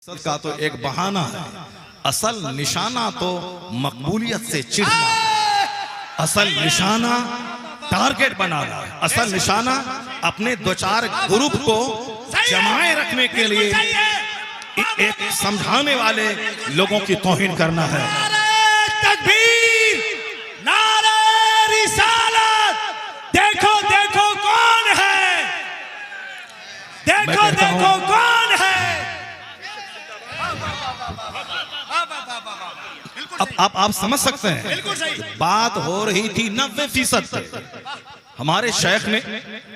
का तो एक बहाना है, असल निशाना तो मकबूलियत से चिढ़ना, असल निशाना टारगेट बनाना, असल निशाना अपने दो चार ग्रुप को जमाए रखने के लिए एक समझाने वाले लोगों की तौहीन करना है। तकबीर, नारे रिसालत, देखो देखो कौन है, देखो देखो कौन है। अब आप समझ सकते हैं, बात हो रही थी 90% पे। हमारे शेख ने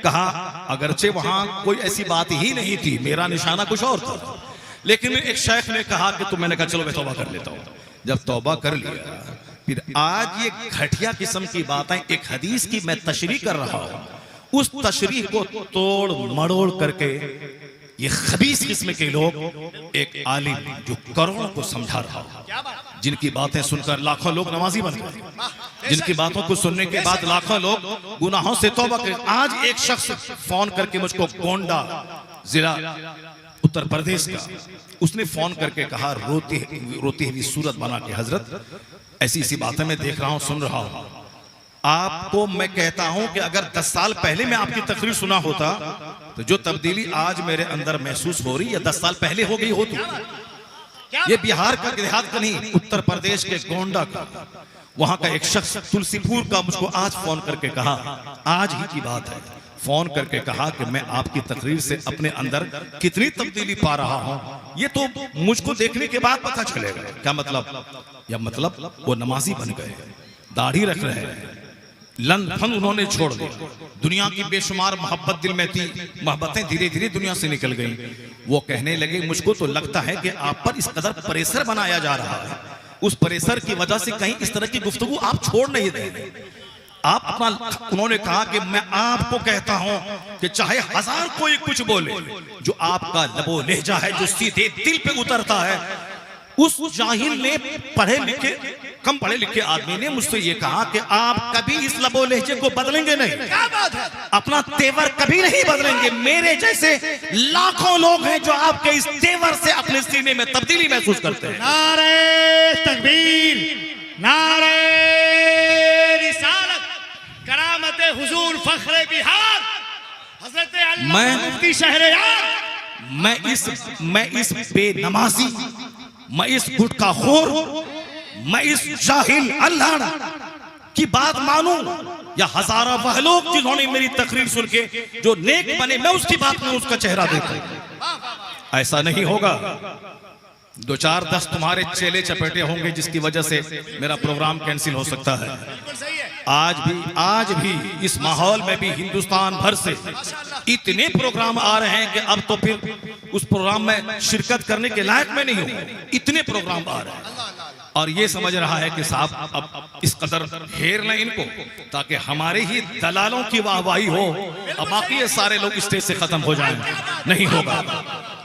कहा, अगरचे वहां कोई ऐसी बात ही नहीं थी, मेरा निशाना कुछ और था, लेकिन एक शेख ने कहा कि तो मैंने कहा चलो मैं तौबा कर लेता हूं। जब तौबा कर लिया, फिर आज ये घटिया किस्म की बातें, एक हदीस की मैं तशरीह कर रहा हूं, उस तशरीह को तोड़ मड़ोड़ करके ये खबीस किस्म के लोग, एक आलिम जो करोड़ों को समझा रहा है, जिनकी बातें सुनकर लाखों लोग नमाजी बन गए, जिनकी बातों को सुनने के बाद लाखों लोग गुनाहों से तौबा कर। आज एक शख्स फोन करके मुझको, गोंडा जिला उत्तर प्रदेश का, उसने फोन करके कहा रोती हुई सूरत बना के, हजरत ऐसी ऐसी बातें मैं देख रहा हूं, सुन रहा हूं, आपको मैं कहता हूं कि अगर 10 साल पहले मैं आपकी तकरीर सुना होता तो जो तब्दीली आज मेरे अंदर महसूस हो रही है 10 साल पहले हो गई होती। ये बिहार का देहात का नहीं, उत्तर प्रदेश के गोंडा का, वहां का एक शख्स तुलसीपुर का मुझको आज फोन करके कहा, आज ही की बात है, फोन करके कहा कि मैं आपकी तकरीर से अपने अंदर कितनी तब्दीली पा रहा हूं, ये तो मुझको देखने के बाद पता चलेगा। क्या मतलब? या मतलब वो नमाजी बन गए, दाढ़ी रख रहे हैं, लन फन उन्होंने छोड़ दिया, दुनिया की बेशुमार मोहब्बत दिल में थी, मोहब्बतें धीरे धीरे दुनिया से निकल गई। वो कहने लगे, मुझको तो लगता है कि आप पर इस कदर प्रेशर बनाया जा रहा है, उस प्रेशर की वजह से कहीं इस तरह की गुफ्तगू आप छोड़ नहीं दे आप अपना। उन्होंने कहा कि मैं आपको कहता हूं कि चाहे 1000 कोई कुछ बोले, जो आपका लबो लहजा है, जो सीधे दिल पे उतरता है, उस जाहिल ने, पढ़े लिखे, कम पढ़े लिखे आदमी ने मुझसे ये कहा कि आप कभी इस लबो लहजे को बदलेंगे नहीं, क्या बात है? अपना तेवर कभी नहीं बदलेंगे। मेरे जैसे लाखों लोग हैं जो आपके इस तेवर से अपने सीने में तब्दीली महसूस करते हैं। नारे तकबीर, नारे रिसालत, करामत हुजूर फख्रे बिहार हजरत अल्लामा मुफ्ती शहरयार। मैं इस बेनमाजी, मैं इस गुटखाखोर, मैं इस जाहिल अल्लाह की बात मानूं, या हजारों वह लोग जिन्होंने मेरी तकरीर सुन के जो नेक बने, मैं उसकी बात में उसका चेहरा देखूं? ऐसा नहीं होगा। 2-4-10 तुम्हारे चेले चपेटे होंगे जिसकी वजह से मेरा प्रोग्राम कैंसिल हो सकता है। आज भी इस माहौल में भी हिंदुस्तान भर से इतने प्रोग्राम आ रहे हैं कि अब तो फिर उस प्रोग्राम में शिरकत करने के लायक में नहीं हो, इतने प्रोग्राम आ रहे हैं। और ये समझ रहा है कि साहब अब इस कदर घेर लें इनको ताकि हमारे ही दलालों की वाहवाही हो, अब बाकी ये सारे लोग स्टेज से खत्म हो जाएं। नहीं होगा।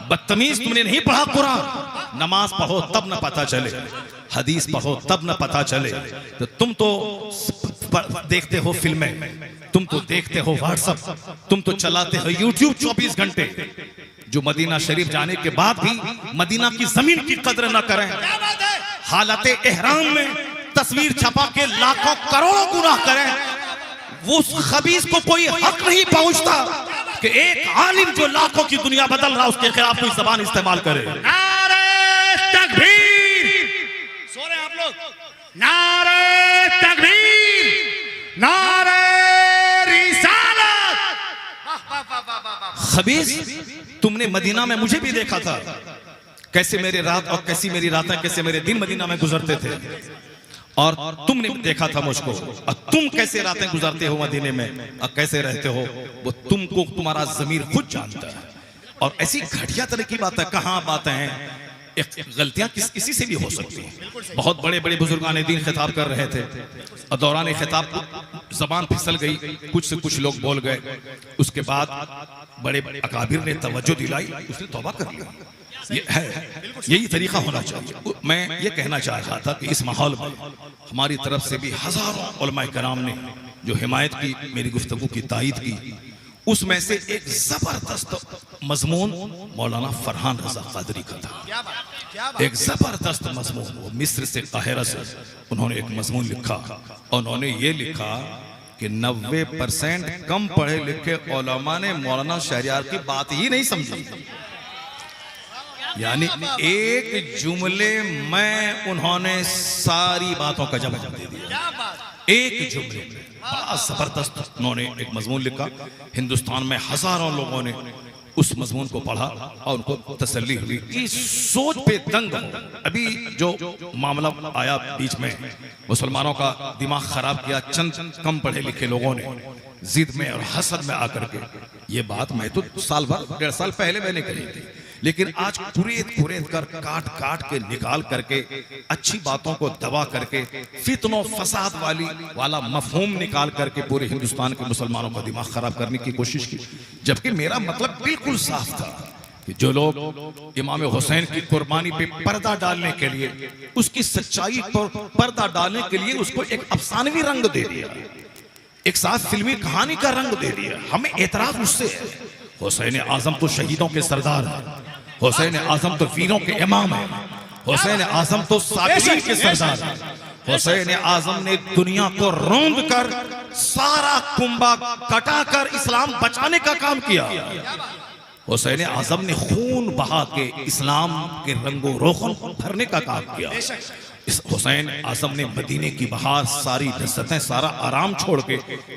बदतमीज, तुमने नहीं पढ़ा कुरान, नमाज पढ़ो तब न पता चले, हदीस पढ़ो तब न पता चले, तो तुम तो देखते हो फिल्में, तुम तो देखते हो व्हाट्सएप, तुम तो चलाते हो यूट्यूब 24 घंटे, जो मदीना शरीफ जाने के बाद भी मदीना की जमीन की कदर न करें, हालत एहराम में तस्वीर छपा के लाखों करोड़ों गुनाह करें, वो उस खबीस को कोई हक नहीं पहुंचता कि एक आलिम जो लाखों की दुनिया बदल रहा उसके खिलाफ कोई जबान इस्तेमाल करे। नारे तकबीर, सो रहे आप लोग, नारे तकबीर, नारे रिसालत। खबीस, तुमने मदीना में मुझे भी देखा था, कैसे मेरे रात और कैसी मेरी रातें, कैसे मेरे दिन मदीना में गुजरते थे, और तुमने देखा था मुझको, और तुम कैसे रातें गुजारते हो मदीने में और कैसे रहते हो, वो तुमको तुम्हारा ज़मीर खुद जानता है। और ऐसी घटिया तरह की बातें कहाँ बातें हैं, गलतियां किसी से भी हो सकती हैं। बहुत बड़े बड़े बुजुर्गान दीन खिताब कर रहे थे और दौरान खिताब जबान फिसल गई, कुछ से कुछ लोग बोल गए, उसके बाद बड़े बड़े अकाबिर ने तवज्जो दिलाई, उसने तौबा कर लिया। ये है, यही तरीका होना चाहिए। मैं ये कहना चाह रहा था कि इस माहौल में हमारी तरफ से भी हजारों उलमाए कराम ने जो हिमायत की, मेरी गुफ्तगू की तायीद की, उसमें से एक जबरदस्त मजमून मौलाना फरहान रजा कादरी का था। क्या बात, क्या बात। एक जबरदस्त मजमून, वो मिस्र से काहिरा से उन्होंने एक मजमून लिखा। उन्होंने ये लिखा कि 90% कम पढ़े लिखे उलमा ने मौलाना शहरयार की बात ही नहीं समझी। यानी एक जुमले में उन्होंने सारी बातों का जवाब दे दिया, क्या बात। एक जुमले में। बड़ा जबरदस्त उन्होंने एक मजमून लिखा। हिंदुस्तान में हजारों लोगों ने उस मजमून को पढ़ा और उनको तसल्ली हुई कि सोच पे दंग हो। अभी जो मामला आया बीच में, मुसलमानों का दिमाग खराब किया चंद कम पढ़े लिखे लोगों ने जिद में और हसद में आकर के। ये बात मैं तो साल भर 1.5 साल पहले मैंने कही थी, लेकिन आज कुरेद कर काट काट के निकाल करके अच्छी बातों को दबा करके फितनो फसाद वाला मफहूम निकाल करके पूरे हिंदुस्तान के मुसलमानों का दिमाग खराब करने की कोशिश की। जबकि मेरा मतलब बिल्कुल साफ था कि जो लोग इमाम हुसैन की कुर्बानी पे पर्दा डालने के लिए, उसकी सच्चाई पर पर्दा डालने के लिए उसको एक अफसानवी रंग दे दिया, एक साथ फिल्मी कहानी का रंग दे दिया, हमें एतराज उससे है। हुसैन आजम तो शहीदों के सरदार है, हुसैन आजम तो वीरों के इमाम है, हुसैन आजम तो साबिरीन के सरदार है। हुसैन आजम ने दुनिया को रौंद कर सारा कुंभा कटाकर इस्लाम बचाने का काम किया। हुसैन आजम ने खून बहा के इस्लाम के रंगो रोगन भरने का काम किया। इस हुसैन आजम ने मदीने की बहार, सारी लज्जतें, सारा आराम छोड़ के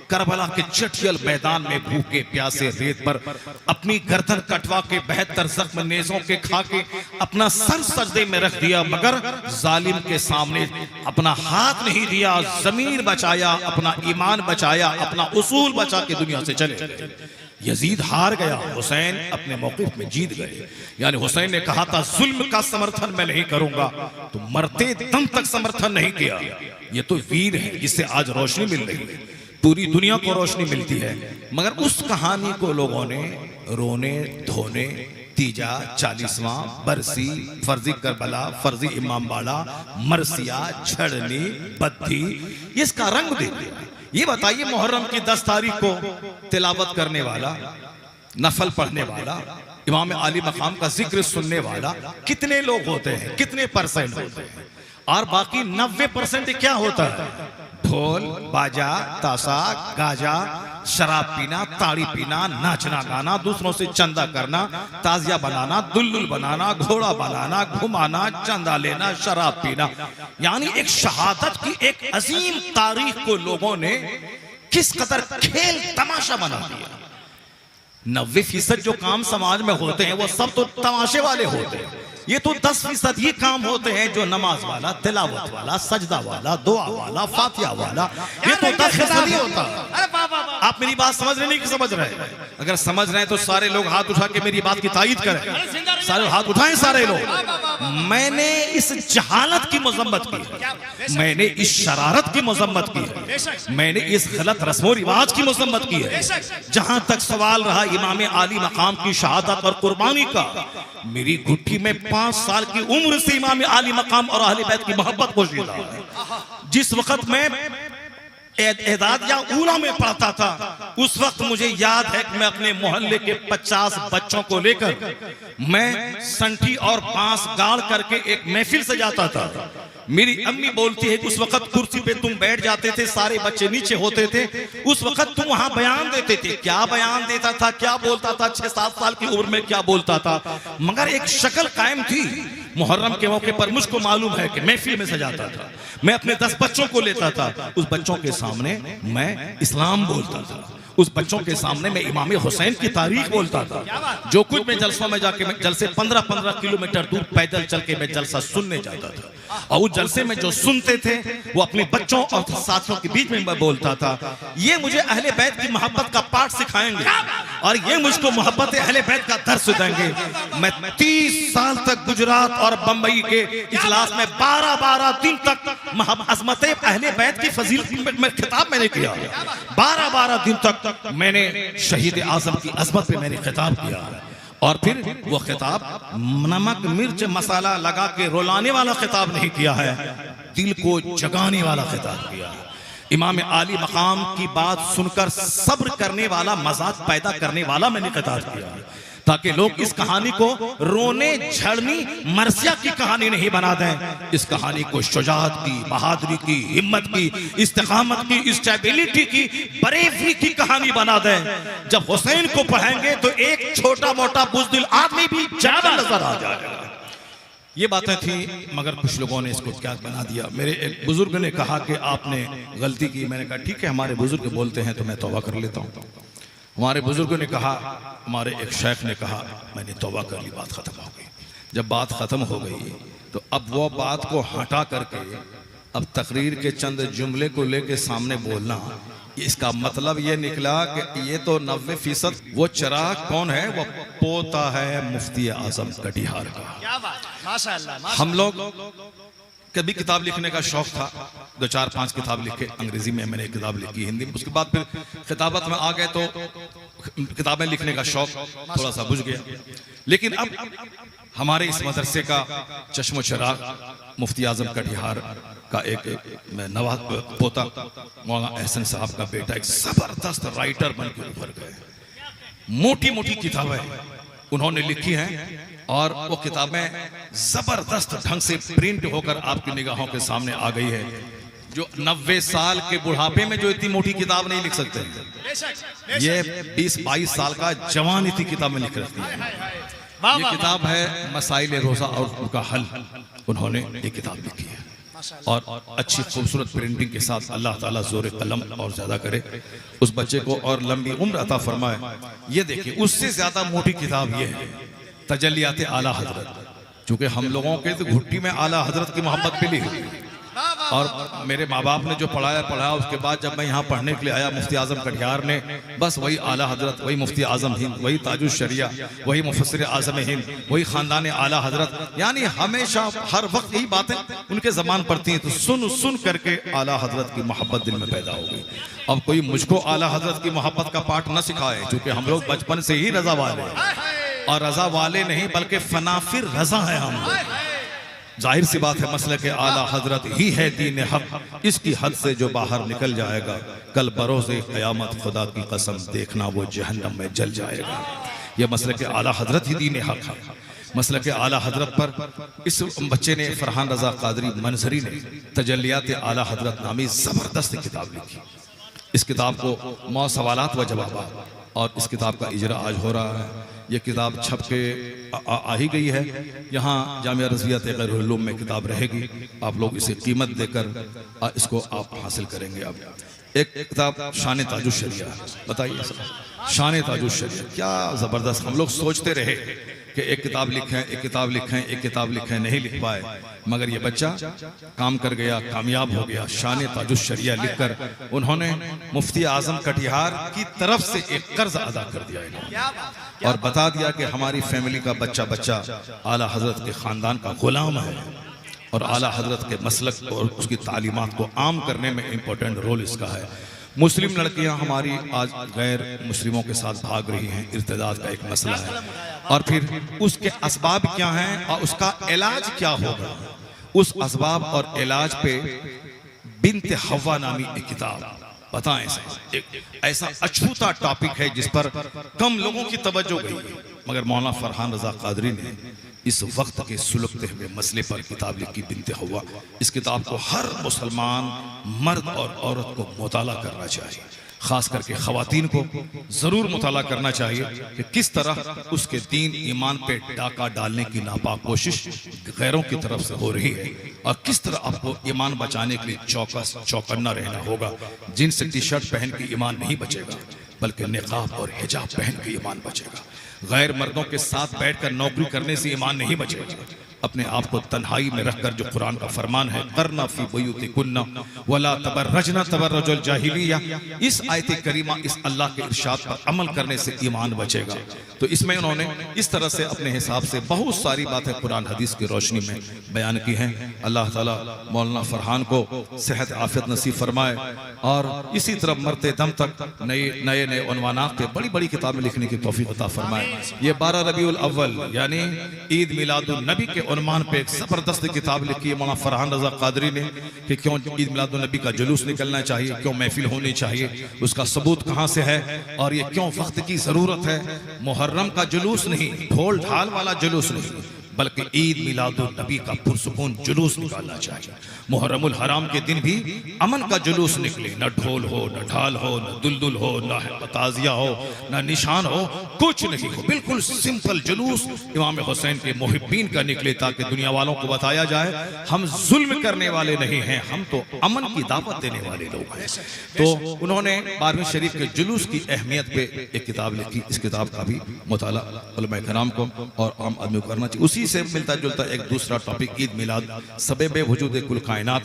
करबला के चटियल मैदान में भूखे प्यासे रेत पर अपनी गर्दन कटवा के 72 जख्म नेज़ों के खा के अपना सर सजदे में रख दिया, मगर जालिम के सामने अपना हाथ नहीं दिया। जमीर बचाया, अपना ईमान बचाया, अपना उसूल बचा के दुनिया से चले गए। यजीद हार गया, हुसैन अपने मौक़िफ़ में जीत गए। यानी हुसैन ने कहा था जुल्म का समर्थन मैं नहीं करूंगा, तो मरते दम तक समर्थन नहीं किया। ये तो वीर है जिससे आज रोशनी मिल रही है, पूरी दुनिया को रोशनी मिलती है। मगर उस कहानी को लोगों ने रोने धोने, तीजा, 40वां बरसी, फर्जी करबला, फर्जी इमाम बाड़ा, मरसिया, छड़नी, बद्दी, इसका रंग दे दिया। ये बताइए, मुहर्रम की 10 तारीख को तिलावत करने वाला, नफल पढ़ने वाला, इमाम आली मकाम का जिक्र सुनने वाला कितने लोग होते हैं, कितने परसेंट होते हैं? और बाकी 90% क्या होता है? ढोल बाजा ताशा गाजा, शराब पीना, ताड़ी पीना, नाचना गाना, दूसरों से चंदा करना, ताजिया बनाना, दुल्लुल बनाना, घोड़ा बनाना, घुमाना, चंदा लेना, शराब पीना। यानी एक शहादत की एक अजीम तारीख को लोगों ने किस कदर खेल तमाशा बना दिया। 90% जो काम समाज में होते हैं वो सब तो तमाशे वाले होते हैं। ये तो 10% ये काम होते हैं जो नमाज वाला, तिलावत वाला, सजदा वाला, दुआ वाला, फातिहा वाला, ये तो 10% ही होता है। आप मेरी बात समझ रहे नहीं कि समझ रहे हैं? अगर समझ रहे हैं तो सारे लोग हाथ उठा के मेरी बात की तायीद करें। सारे हाथ उठाएं सारे लोग। मैंने इस जहालत की मजम्मत की है, मैंने इस शरारत की मजम्मत की है, मैंने इस गलत रस्मो रिवाज की मजम्मत की है। जहां तक सवाल रहा इमाम आली मकाम की शहादत और कुर्बानी का, मेरी घुट्टी में 5 साल की उम्र से इमाम आली मकाम और अहले बैत की मोहब्बत पोशीदा है। जिस वक्त मैं एदाद या ऊला में पढ़ता था, उस वक्त मुझे याद है कि मैं अपने मोहल्ले के 50 बच्चों को लेकर मैं संठी और बांस गाड़ करके एक महफिल से जाता था। मेरी अम्मी बोलती है कि उस वक्त कुर्सी पे तुम बैठ जाते थे, सारे बच्चे नीचे होते थे, उस वक्त तुम वहां बयान देते थे। क्या बयान देता था, क्या बोलता था? 6-7 साल की उम्र में क्या बोलता था? मगर एक शक्ल कायम थी। मुहर्रम के मौके पर मुझको मालूम है कि महफिल में सजाता था, मैं अपने 10 बच्चों को लेता था, उस बच्चों के सामने मैं इस्लाम बोलता था, उस बच्चों के सामने मैं इमाम हुसैन की तारीख बोलता था। जो कुछ मैं जलसों में जाके, मैं जलसे 15-15 किलोमीटर दूर पैदल चल के मैं जलसा सुनने जाता था, और उस जलसे में जो सुनते थे वो अपने बच्चों और साथियों के बीच में मैं बोलता था। ये मुझे अहले बैत की मोहब्बत का पाठ सिखाएंगे और ये मुझको मोहब्बत अहले बैत का दर्स देंगे। मैं 30 साल तक गुजरात और बंबई के इजलास में 12-12 दिन तक अज़मत अहले बैत की फजीलत में खिताब मैंने किया। 12-12 दिन तक मैंने शहीद आजम की अज़मत पे मैंने खिताब किया, और फिर वो खिताब नमक मिर्च मसाला लगा के रुलाने वाला खिताब नहीं किया है, दिल को जगाने वाला खिताब किया। इमाम आली मकाम की बात सुनकर सब्र करने वाला, मजाक पैदा करने वाला मैंने खिताब किया, ताकि लोग इस कहानी को रोने झड़नी मरसिया की कहानी नहीं बना दें। इस कहानी को शुजाअत की, बहादुरी की, हिम्मत की, इस्तिकामत की, स्टेबिलिटी की, बरेवरी की कहानी बना दें। जब हुसैन को पढ़ेंगे तो एक छोटा मोटा बुज़दिल आदमी भी ज्यादा नजर आ जाएगा। ये बातें थी, मगर कुछ लोगों ने इसको क्या बना दिया। मेरे एक बुजुर्ग ने कहा कि आपने गलती की। मैंने कहा ठीक है, हमारे बुजुर्ग बोलते हैं तो मैं तौबा कर लेता हूँ। हमारे बुजुर्गों ने कहा, हमारे एक शेख ने कहा, मैंने तौबा कर ली, बात खत्म हो गई। जब बात खत्म हो गई तो अब वो बात को हटा करके अब तकरीर के चंद जुमले को लेके सामने बोलना, इसका मतलब ये निकला कि ये तो 90% वो चिराग कौन है, वो पोता है मुफ्ती आजम कटिहार का। क्या बात, माशाअल्लाह। हम लोग कभी किताब लिखने का शौक था, 2-4-5 किताब लिखे। अंग्रेजी में मैंने एक किताब लिखी, हिंदी में। उसके बाद फिर खिताबत में आ गए तो किताबें लिखने का शौक थोड़ा सा बुझ गया। लेकिन अब हमारे इस मदरसे का चश्मो चिराग मुफ्ती आजम कटिहार का एक नवा पोता मौलाना एहसन साहब का बेटा एक जबरदस्त राइटर बन के उभर गए। मोटी मोटी किताबें उन्होंने लिखी हैं और वो किताबें जबरदस्त ढंग से प्रिंट होकर आपकी निगाहों के सामने आ गई है। जो 90 साल के बुढ़ापे में जो इतनी मोटी किताब नहीं लिख सकते, ये 20-22 साल का जवान इतनी किताबें लिख रही है। ये किताब है मसाइल रोजा और उनका हल, उन्होंने ये किताब लिखी है और अच्छी खूबसूरत प्रिंटिंग के साथ। अल्लाह ताला जोर कलम और ज्यादा करे उस बच्चे को और लंबी उम्र अता फरमाए। ये देखिए, उससे ज्यादा मोटी किताब ये है, तजल्लियात आला हजरत। चूंकि हम लोगों के तो घुट्टी में आला हजरत की मोहब्बत मिली और मेरे माँ बाप ने जो पढ़ाया उसके बाद जब मैं यहाँ पढ़ने के लिए आया, मुफ्ती आजम कटिहार ने बस वही आला हजरत, वही मुफ्ती आजम हिंद, वही ताजुल शरिया, वही मुफस्सिर आजम हिंद, वही खानदान आला हजरत, यानी हमेशा हर वक्त यही बातें उनके जबान पड़ती हैं। तो सुन सुन करके आला हजरत की मोहब्बत दिल में पैदा हो गई। अब कोई मुझको आला हजरत की मोहब्बत का पाठ न सिखाए, चूंकि हम लोग बचपन से ही रजा वाले, और रजा वाले नहीं बल्कि फनाफिर रजा है हम। जाहिर सी बात है, मसले के आला हजरत ही है दीन हक। इसकी हद से जो बाहर निकल जाएगा, कल बरोज़े क़यामत खुदा की कसम देखना वो जहन्नम में जल जाएगा। ये मसले के आला हजरत ही दीन हक है। मसले के आला हजरत पर इस बच्चे ने, फरहान रजा कादरी मंजरी ने, तजल्लियात आला हजरत नामी जबरदस्त किताब लिखी। इस किताब को मौ सवालात व जवाबात, और इस किताब का इजरा आज हो रहा है। ये किताब छप के आ ही गई है। यहाँ जामिया रज़विया ग़ैरुल उलूम में किताब रहेगी। आप लोग इसे कीमत देकर इसको आप हासिल करेंगे। अब एक किताब शान ताजुल शरिया, बताइए शान ताजुल शरिया क्या ज़बरदस्त। हम लोग सोचते रहे कि एक किताब लिखें, एक किताब लिखें, एक किताब लिखें, नहीं लिख पाए, मगर ये बच्चा काम कर गया, कामयाब हो गया। शान ताजुल शरिया लिखकर उन्होंने मुफ्ती आजम कटिहार की तरफ से एक कर्ज अदा कर दिया और बता दिया कि हमारी फैमिली का बच्चा बच्चा आला हजरत के खानदान का गुलाम है और आला हजरत के मसलक और उसकी तालीमात को आम करने में इम्पोर्टेंट रोल इसका है। मुस्लिम लड़कियां हमारी आज गैर मुस्लिमों के साथ भाग रही हैं, इर्तिदाद का एक मसला है, और फिर उसके असबाब क्या हैं और उसका इलाज क्या होगा। उस असबाब और इलाज पे बिन्त हवा नामी एक किताब, बताएं, एक ऐसा अछूता टॉपिक है जिस पर कम लोगों की तवज्जो गई, मगर मौलाना फरहान रजा कादरी ने इस वक्त के सुलगते हुए मसले पर किताब लिखी, बिन्त हवा। इस किताब को हर मुसलमान मर्द और औरत को मुताला करना चाहिए, खास करके ख़वातीन को ज़रूर मुताला करना चाहिए कि किस तरह उसके दीन ईमान पे डाका डालने की नापाक कोशिश गैरों की तरफ से हो रही है और किस तरह आपको ईमान बचाने के लिए चौकस चौकन्ना रहना होगा। जींस टी शर्ट पहन के ईमान नहीं बचेगा, बल्कि निकाब और हिजाब पहन के ईमान बचेगा। गैर मर्दों के साथ बैठकर नौकरी करने से ईमान नहीं बचेगा। अपने आप को तन्हाई में रखकर, जो कुरान का फरमान है, करना फी बुयूतिकुन्ना वला तबर्रजना तबर्रुजुल जाहिलिया, इस आयत करीमा, इस अल्लाह के इरशाद पर अमल करने से ईमान बचेगा। तो इसमें उन्होंने इस तरह से अपने हिसाब से बहुत सारी बातें कुरान हदीस की रोशनी में बयान की हैं। अल्लाह ताला मौलाना फरहान को सेहत आफियत नसीब फरमाए और इसी तरह मरते दम तक नए नए उन्वानात पे बड़ी बड़ी किताबें लिखने की तौफीक अता फरमाए। ये 12 रबीउल अव्वल यानी ईद मिलादुन नबी के उन्मान पे एक जबरदस्त किताब लिखी है मौलाना फरहान रजा कादरी ने कि क्यों ईद मिलादुन नबी का जुलूस निकलना चाहिए, क्यों महफिल होनी चाहिए, उसका सबूत कहाँ से है और ये क्यों वक्त की जरूरत है। मुहर्रम का जुलूस नहीं, ढोल ढाल वाला जुलूस नहीं, बल्कि ईद मिलादुन नबी का पुरसुकून जुलूस निकालना चाहिए। मुहर्रमुल हराम के दिन भी अमन का जुलूस निकले, न ढोल हो, न ढाल हो, न दुलदुल हो, न ताजिया हो, न निशान हो, कुछ नहीं हो, बिल्कुल सिंपल जुलूस इमाम हुसैन के मुहिब्बीन का निकले, ताकि दुनिया वालों को बताया जाए हम जुल्म करने वाले नहीं हैं, हम तो अमन की दावत देने वाले लोग हैं। तो उन्होंने 12वीं शरीफ के जुलूस की अहमियत पे एक किताब लिखी। इस किताब का भी मुताला उलमा कराम को और आम आदमी को करना चाहिए। उसी से मिलता जुलता एक दूसरा टॉपिक ईद मिलाद, सबब वजूद कुल कायनात।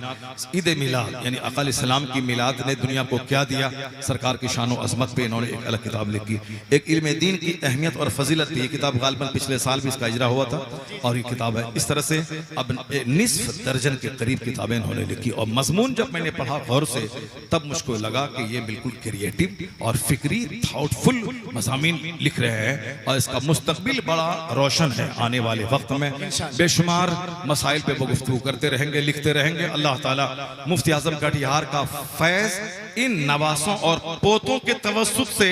ईद मिलाद यानी अकाल इस्लाम की मिलाद ने दुनिया को क्या दिया, सरकार की शान और अजमत पे इन्होंने एक अलग किताब लिखी। एक इल्म दीन की अहमियत और फजीलत की, ये किताब गालिबन पिछले साल भी इसका इजरा हुआ था और ये किताब है। इस तरह से अब निस्फ दर्जन के करीब किताबें इन्होंने लिखी और मजमून जब मैंने पढ़ा गौर से, तब मुझको लगा कि ये बिल्कुल क्रिएटिव और फिक्री थाउटफुल मज़ामीन लिख रहे हैं और इसका मुस्तकबिल बड़ा रोशन है। आने वाले वक्त में बेशुमार मसाइल पे वो गुफ्तगू करते रहेंगे, लिखते रहेंगे। अल्लाह ताला मुफ्ती आजम कटिहार का फैज इन नवासों और पोतों के तवस्सुत से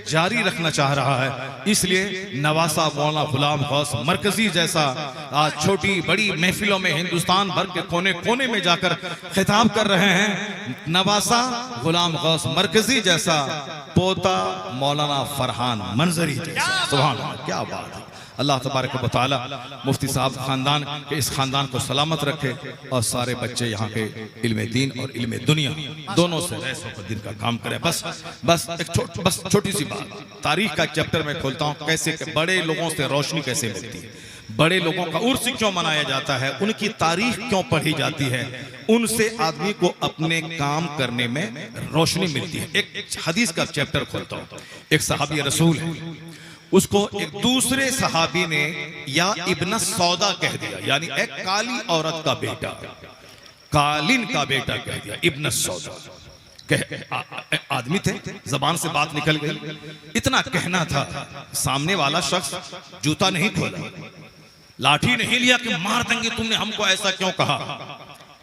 जारी रखना चाह रहा है, इसलिए नवासा मौलाना गुलाम गौस मरकजी जैसा आज छोटी बड़ी महफिलों में हिंदुस्तान भर के कोने कोने में जाकर खिताब कर रहे हैं। नवासा गुलाम गौस मरकजी जैसा पोता मौलाना फरहान मंजरी जैसा। सुभान अल्लाह, क्या बात है। अल्लाह तबारक व तआला मुफ्ती साहब खानदान के इस खानदान को सलामत रखे और सारे बच्चे यहाँ के इल्म दीन और इल्म दुनिया दोनों से रह सो दिन का काम करें। बस एक छोटी सी बात, तारीख का चैप्टर में खोलता हूँ, कैसे बड़े लोगों से रोशनी कैसे मिलती है, बड़े लोगों का उर्स क्यों मनाया जाता है, उनकी तारीख क्यों पढ़ी जाती है, उनसे आदमी को अपने काम करने में रोशनी मिलती है। एक हदीस का चैप्टर खोलता हूँ। एक सहाबी रसूल है, उसको एक दूसरे सहाबी ने या इब्न सौदा कह दिया, यानी एक काली औरत का बेटा, कालिन का बेटा कह दिया, इब्न सौदा। आदमी थे, जबान से बात निकल गई, इतना कहना था। सामने वाला शख्स जूता नहीं खोला, लाठी नहीं लिया कि मार देंगे तुमने हमको ऐसा क्यों कहा।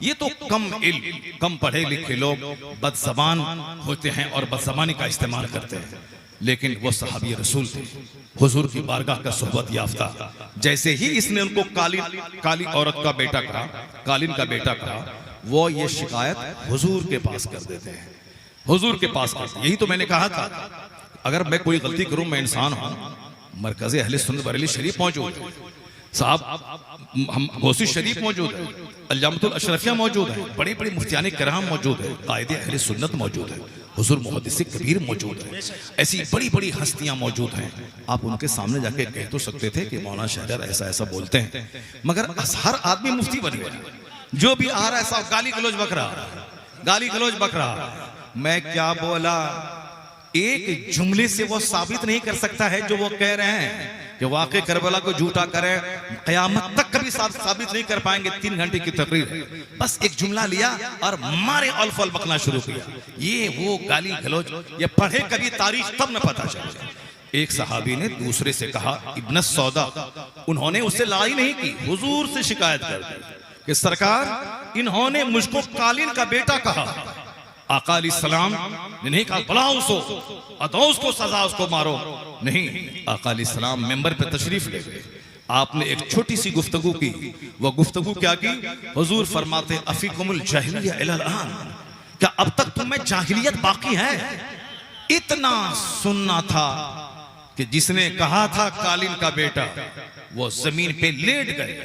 ये तो कम इल्म, कम पढ़े लिखे लोग बदजबान होते हैं और बदजबानी का इस्तेमाल करते हैं, लेकिन वो सहाबी रसूल थे, हुजूर की बारगाह का सोहबत याफ्ता। जैसे ही इसने उनको काली औरत का बेटा कहा, कालिन का बेटा कहा, वो ये शिकायत हुजूर के पास कर देते हैं, हुजूर के पास कर। यही तो मैंने कहा था, अगर मैं कोई गलती करूं, मैं इंसान हूं, मरकज़े अहले सुन्नत बरेली शरीफ मौजूद है साहब, हम गौसी शरीफ मौजूद है, अल्जामतुल अशरफिया मौजूद है, बड़े बड़े मुफ्तियाने किराम मौजूद है, कायदे अहले सुन्नत मौजूद है, हुजूर मुहद्दिस कबीर मौजूद है, ऐसी बड़ी बड़ी हस्तियां मौजूद हैं। आप उनके सामने जाके कह तो सकते थे कि मौलाना शहर ऐसा ऐसा बोलते हैं, मगर हर आदमी मुफ्ती बन गया, जो भी आ रहा है सब गाली गलौज बक रहा, गाली गलौज बक रहा। मैं क्या बोला, एक जुमले से वो साबित नहीं कर सकता है जो वो कह रहे हैं कि वाकई करबला को झूठा करें, कयामत तक कभी साबित नहीं कर पाएंगे। 3 घंटे की तकरीर, बस एक जुमला लिया और मारे अल्फल बकना शुरू किया, ये वो गाली गलौज, ये पढ़े कभी तारीख तब न पता चलेगा। एक सहाबी ने दूसरे से कहा, इब्न सौदा, उन्होंने उससे लड़ाई नहीं की, हुजूर से शिकायत कर दी कि सरकार इन्होंने मुझको कालिन का बेटा कहा। आका अलैहिस्सलाम ने नहीं कहा बुलाओ उसको, अदो उसको सजा, उसको मारो, नहीं। आका अलैहिस्सलाम मेंबर पे तशरीफ ले गए, आपने एक छोटी सी गुफ्तगू की। वो गुफ्तगू क्या की? हुजूर फरमाते अफीकुमुल जाहिलिया इलल आन, क्या अब तक तुम में जाहिलियत बाकी है? इतना सुनना था कि जिसने कहा था कालिन का बेटा, वो जमीन पे लेट गए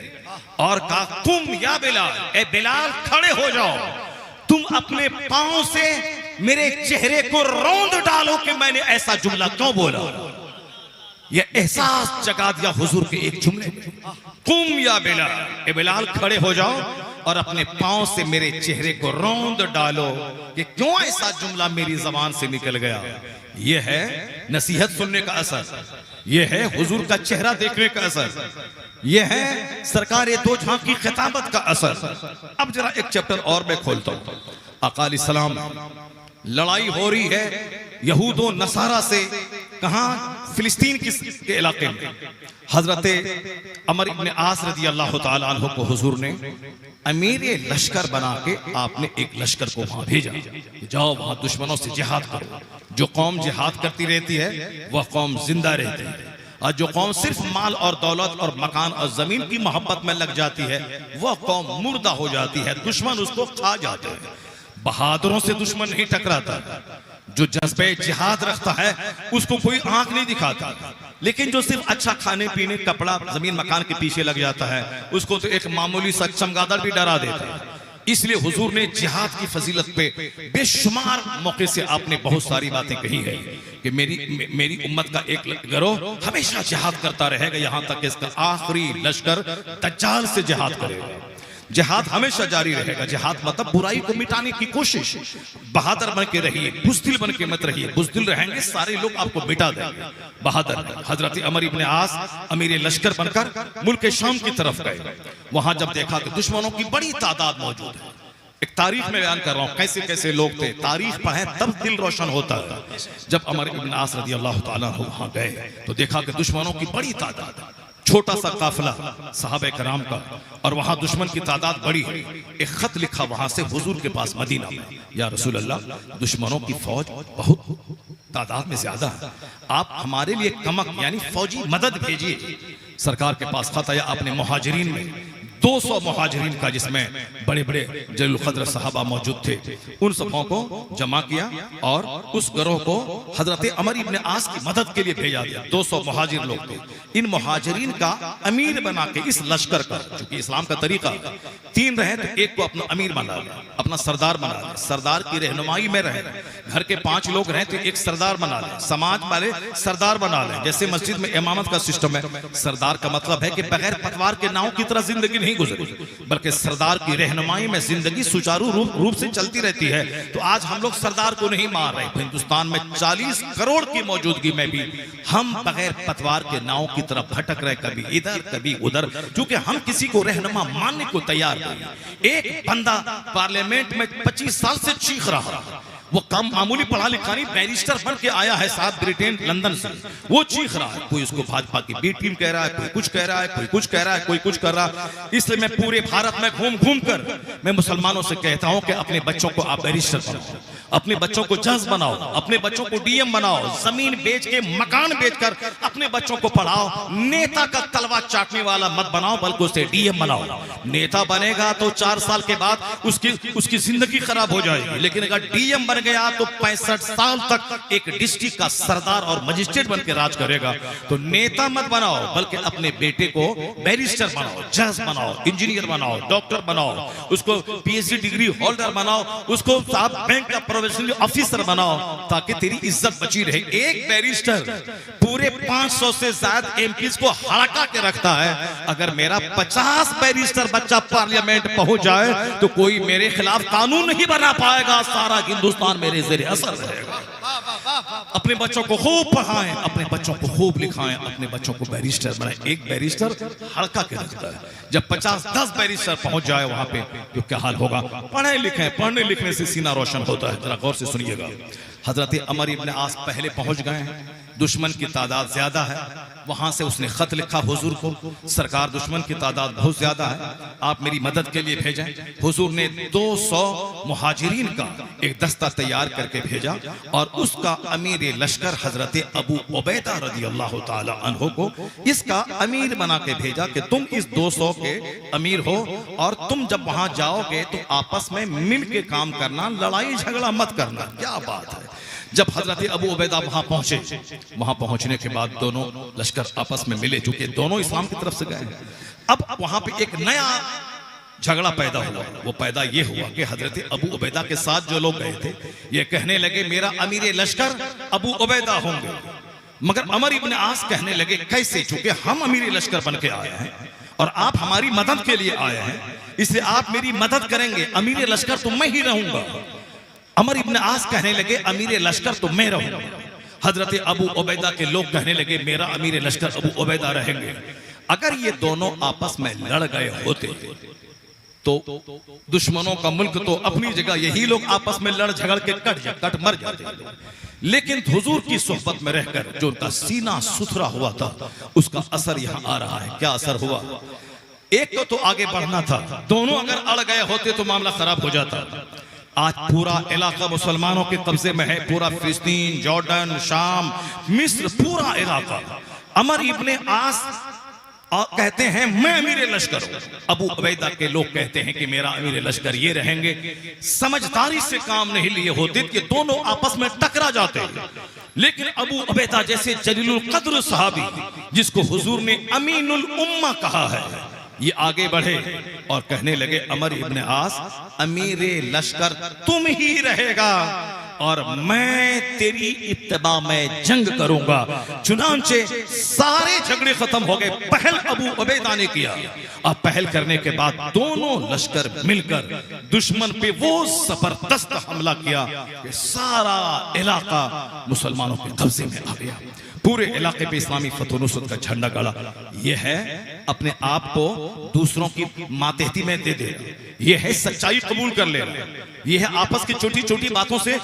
और कहा तुम या बिलाल, ए बिलाल खड़े हो जाओ, तुम अपने पांव से मेरे चेहरे को रौंद डालो कि मैंने ऐसा जुमला क्यों बोला। यह एहसास जगा दिया हुजूर के एक जुमले में, तुम या बिलाल, ए बिलाल खड़े हो जाओ और अपने पांव से मेरे चेहरे को रौंद डालो कि क्यों ऐसा जुमला मेरी जबान से निकल गया। यह है नसीहत सुनने का असर, यह है हुजूर का चेहरा देखने का असर, यह है सरकार दो जहां की खिताबत का असर। अब जरा एक चैप्टर और मैं खोलता हूं। आका अलैहिस्सलाम, लड़ाई हो रही है यहूदो नसारा से, कहां? फिलिस्तीन के इलाके में हजरत अमर इब्न आस रजी अल्लाह ताला अन्हु को हुजूर ने अमीर लश्कर बना के आपने एक लश्कर को वहां भेजा, जाओ वहां दुश्मनों से जिहाद करो। जो कौम जिहाद करती रहती है वह कौम जिंदा रहती है, और जो कौम सिर्फ माल और दौलत और मकान और जमीन की मोहब्बत में लग जाती है वह कौम मुर्दा हो जाती है, दुश्मन उसको खा जाते हैं। बहादुरों से दुश्मन नहीं टकराता, जो जज्बे जिहाद रखता है उसको कोई आंख नहीं दिखाता, लेकिन जो सिर्फ अच्छा खाने पीने कपड़ा जमीन मकान के पीछे लग जाता है उसको तो एक मामूली सा चमगादड़ भी डरा देता है। इसलिए हुजूर ने जिहाद की फजीलत पे बेशुमार मौके से आपने बहुत सारी बातें कही है कि मेरी उम्मत का एक गिरोह हमेशा जिहाद करता रहेगा यहां तक कि इसका आखिरी लश्कर दज्जाल से जिहाद करेगा। जिहाद हमेशा जारी रहेगा। जिहाद मतलब बुराई को मिटाने की कोशिश। बहादुर बन के रहिए, बुज़दिल बन के मत रहिए। बुज़दिल रहेंगे सारे लोग आपको मिटा देंगे। बहादुर हजरत अमर इब्न आस अमीर लश्कर बनकर मुल्क शाम की तरफ गए। वहां जब देखा कि दुश्मनों की बड़ी तादाद मौजूद है, एक तारीख में बयान कर रहा हूं कैसे कैसे लोग थे, तारीख पढ़े तब दिल रोशन होता है। जब अमर इब्न आस रज़ी अल्लाह ताला अन्हु वहां गए तो देखा कि दुश्मनों की बड़ी तादाद है, छोटा सा काफिला सहाबे कराम का, और वहां दुश्मन की तादाद बड़ी है। एक खत लिखा वहां से हुजूर के पास मदीना में, या रसूल अल्लाह, दुश्मनों की फौज बहुत तादाद में ज्यादा है, आप हमारे लिए कमक यानी फौजी मदद भेजिए। सरकार के पास खत आया, अपने मुहाजिरीन में 200 मुहाजिरीन का, जिसमें बड़े बड़े जलील क़द्र सहाबा मौजूद थे, उन सबों को जमा किया और उस गिरोह को हजरत अमर इब्न आस की मदद के लिए भेजा गया। 200 मुहाजिर लोग थे। इन मुहाजिरीन का अमीर बना के इस लश्कर का, चूंकि इस्लाम का तरीका 3 रहे तो एक को अपना अमीर बना लिया, अपना सरदार बना लिया, सरदार की रहनुमाई में रहे। घर के 5 लोग रहे तो एक सरदार बना ले, समाज वाले सरदार बना ले। जैसे मस्जिद में इमामत का सिस्टम है, सरदार का मतलब है कि बगैर पतवार के नाव की तरह जिंदगी नहीं गुजरी, बल्कि सरदार की रहनुमाई में जिंदगी सुचारू रूप से चलती रहती है। तो आज हम लोग सरदार को नहीं मार रहे। हिंदुस्तान में 40 करोड़ की मौजूदगी में भी हम बगैर पतवार के नाव की तरफ भटक रहे, कभी इधर कभी उधर, क्योंकि हम किसी को रहनुमा मानने को तैयार नहीं। एक बंदा पार्लियामेंट में 25 साल से चीख रहा, वो कम मामूली पढ़ा लिखा नहीं, बैरिस्टर बन के आया है साथ ब्रिटेन लंदन से, वो चीख रहा है। कोई उसको भाजपा की बी टीम कह रहा है, कोई कुछ कह रहा है, कोई कुछ कह रहा है, कोई कुछ कर रहा है। इसलिए मैं पूरे भारत में घूम घूम कर मैं मुसलमानों से कहता हूं कि अपने बच्चों को आप बैरिस्टर बनाओ, अपने बच्चों को जज बनाओ, अपने बच्चों को डीएम बनाओ, जमीन बेच के मकान बेचकर अपने बच्चों को पढ़ाओ। नेता का तलवा चाटने वाला मत बनाओ, बल्कि उसे डीएम बनाओ। नेता बनेगा तो 4 साल के बाद उसकी जिंदगी खराब हो जाएगी, लेकिन अगर डीएम बन गया तो 65 साल तक एक डिस्ट्रिक्ट का सरदार और मजिस्ट्रेट बन के राज करेगा। तो नेता मत बनाओ, बल्कि अपने बेटे को बैरिस्टर बनाओ, जज बनाओ, इंजीनियर बनाओ, डॉक्टर बनाओ, उसको पीएचडी डिग्री होल्डर बनाओ, उसको साहब बैंक का प्रोफेशनल ऑफिसर बनाओ, ताकि तेरी इज्जत बची रहे। एक बैरिस्टर पूरे 500 से ज्यादा एमपीज को हड़का के रखता है। अगर मेरा 50 बैरिस्टर बच्चा पार्लियामेंट पहुंच जाए तो कोई मेरे खिलाफ कानून नहीं बना पाएगा, सारा हिंदुस्तान मेरे ज़रिए असर रहेगा। अपने बच्चों को खूब पढ़ाएं, अपने बच्चों को खूब लिखाएं, अपने बच्चों को बैरिस्टर बनाएं। एक बैरिस्टर हड़का के रखता है। जब 50-10 बैरिस्टर पहुंच जाए वहां पे तो क्या हाल होगा। पढ़े लिखें, पढ़ने लिखने से सीना रोशन होता है। जरा गौर से सुनिएगा। हजरत अमर इब्न आस पहले पहुंच गए हैं, दुश्मन की तादाद ज्यादा है। वहां से उसने खत लिखा हुजूर को, सरकार दुश्मन की तादाद बहुत ज्यादा है, आप मेरी मदद के लिए भेजें। हुजूर ने 200 मुहाजिरीन का एक दस्ता तैयार करके भेजा और उसका अमीर लश्कर हजरत अबू उबैदा रज़ी अल्लाह ताला अन्हु को इसका अमीर बना के भेजा कि तुम इस 200 के अमीर हो और तुम जब वहां जाओगे तो आपस में मिल के काम करना, लड़ाई झगड़ा मत करना। क्या बात है। जब हजरत अबू उबैदा वहां पहुंचे, वहां पहुंचने के बाद दोनों लश्कर आपस में मिले, चूंकि दोनों इस्लाम की तरफ से गए। अब वहां पे एक नया झगड़ा पैदा हुआ। वो पैदा ये हुआ कि हजरत अबू उबैदा के साथ जो लोग गए थे ये कहने लगे मेरा अमीर लश्कर अबू उबैदा होंगे, मगर अमर इब्न आस कहने लगे कैसे, चूंकि हम अमीर लश्कर बन के आए हैं और आप हमारी मदद के लिए आए हैं, इसलिए आप मेरी मदद करेंगे, अमीर लश्कर तो मैं ही रहूंगा। अमर इब्न आस कहने लगे अमीर लश्कर तो मैं रहूंगा। हजरत अबू उबैदा के लोग कहने लगे मेरा अमीर लश्कर अबू उबैदा रहेंगे। अगर ये दोनों आपस में लड़ गए होते तो दुश्मनों का मुल्क तो अपनी जगह, यही लोग आपस में लड़ झगड़ के कट मर जाते। लेकिन हुजूर की सोहबत में रहकर जो उनका सीना सुथरा हुआ था उसका असर यहां आ रहा है। क्या असर हुआ? एक तो आगे बढ़ना था, दोनों अगर अड़ गए होते तो मामला खराब हो जाता। आज पूरा इलाका मुसलमानों के कब्जे में है, पूरा फिलिस्तीन, जॉर्डन, शाम, मिस्र, पूरा इलाका। अमर इब्ने आस कहते हैं मैं अमीर लश्कर हूं, अबू उबैदा के लोग कहते हैं कि मेरा अमीर लश्कर ये रहेंगे। समझदारी से काम नहीं लिए होते कि दोनों आपस में टकरा जाते। लेकिन अबू उबैदा जैसे जलीलुल कद्र सहाबी, जिसको हुजूर ने अमीनुल उम्मा कहा है, ये आगे बढ़े और कहने लगे अमर इब्ने आस, अमीर लश्कर तुम ही रहेगा और मैं तेरी इत्तबा में जंग करूंगा। चुनांचे सारे झगड़े खत्म हो गए। पहल अबू उबैदा ने किया और पहल करने के बाद दोनों लश्कर मिलकर दुश्मन पे वो जबरदस्त हमला किया कि सारा इलाका मुसलमानों के कब्जे में आ गया। पूरे इलाके पे इस्लामी फतह नुसरत का झंडा गाड़ा। यह है अपने आप को दूसरों की मातहती में दे देना, यह है सच्चाई कबूल कर लेना, यह है आपस की छोटी छोटी बातों से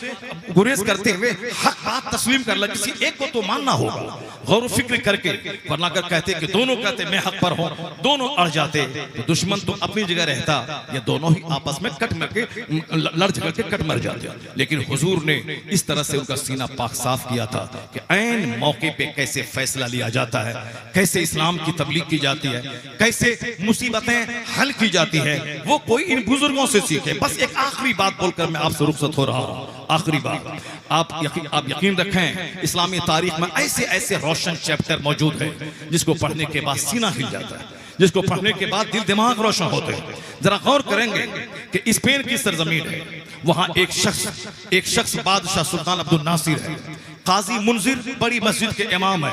गुरेज करते हुए हक बात तस्लीम कर ले। किसी एक को तो मानना होगा, गौर फिक्र करके, वरना अगर कहते कि दोनों कहते मैं हक पर हूं, दोनों अड़ जाते तो दुश्मन तो अपनी जगह रहता, या दोनों ही आपस में कट मर के लड़ झगड़ के कट मर जाते। लेकिन हुजूर ने इस तरह से उनका सीना पाक साफ किया था कि ऐन मौके पे कैसे फैसला लिया जाता है, कैसे इस्लाम की तबलीग की जाती है, कैसे मुसीबतें हल की जाती है, वो कोई इन बुजुर्गों से सीखे। बस एक आखिरी बात बोलकर मैं आपसे रुखसत हो रहा हूं। आखिरी बात, आप यकीन रखें इस्लामी तारीख में ऐसे ऐसे रोशन चैप्टर मौजूद है जिसको पढ़ने के बाद सीना हिल जाता है, जिसको पढ़ने के बाद दिल दिमाग रोशन होते हैं। जरा गौर करेंगे कि स्पेन की सरजमीन है, वहां एक शख्स बादशाह सुल्तान अब्दुल नासिर है, काजी मुंजिर बड़ी मस्जिद के इमाम है,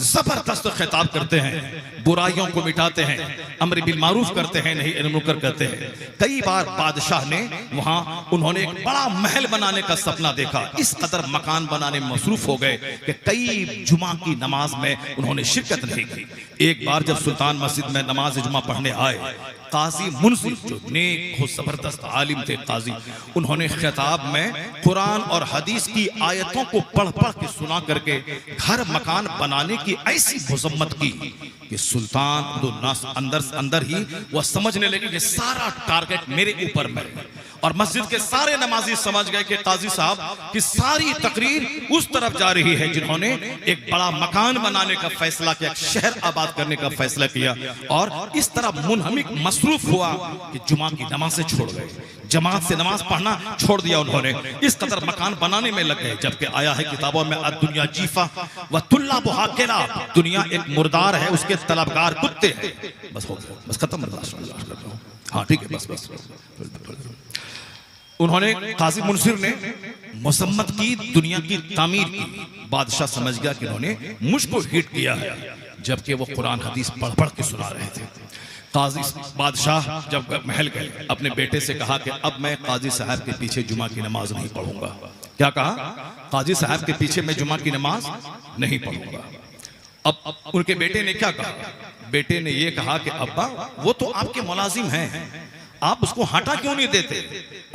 जबरदस्त खिताब करते हैं, बुराइयों को मिटाते हैं, अम्र बिल मारूफ करते हैं, नहीं अनिल मुनकर करते हैं। कई बार बादशाह ने वहां उन्होंने एक बड़ा महल बनाने का सपना देखा। इस कदर मकान बनाने में मसरूफ हो गए कि कई जुमा की नमाज में उन्होंने शिरकत नहीं की। एक बार जब सुल्तान मस्जिद में नमाज जुमा पढ़ने आए, काजी मुंसिर जो नेक हो जबरदस्त आलिम थे काजी, उन्होंने खिताब में कुरान और हदीस की आयतों को पढ़ पढ़ के सुना करके घर मकान बनाने की ऐसी मुजम्मत की कि सुल्तान अब्दुल अंदर ही वह समझने लगे कि सारा टारगेट मेरे ऊपर में, और मस्जिद के सारे नमाजी समझ गए कि काजी साहब की सारी तकरीर उस तरफ जा रही है जिन्होंने एक बड़ा मकान बनाने का फैसला किया, एक शहर आबाद करने का फैसला किया। और इस तरह मुनहमिक मसरूफ हुआ कि जुमा की नमाज से छोड़ गए, जमात से नमाज पढ़ना छोड़ दिया उन्होंने, इस कदर मकान बनाने में लग गए। जबकि आया है किताबों में दुनिया जीफा व तुल्ला बुहाकेला, दुनिया एक मुर्दार है, उसके तलबगार कुत्ते हैं। बस हो गया, बस खत्म। हाँ ठीक है, बस। उन्होंने काजी मुंसिर ने मुसम्मत की, दुनिया की तामीर की। बादशाह समझ गया कि उन्होंने मुझको हिट किया है, जबकि वो कुरान हदीस पढ़ पढ़ के सुना रहे थे। काजी बादशाह जब महल गए, अपने बेटे से कहा कि अब मैं काजी साहब के पीछे जुमा की नमाज नहीं पढ़ूंगा। क्या कहा? काजी साहब के पीछे मैं जुमा की नमाज नहीं पढ़ूंगा। अब उनके बेटे ने क्या कहा? बेटे ने यह कहा कि अब्बा वो तो आपके मुलाजिम हैं, आप उसको हटा क्यों नहीं देते?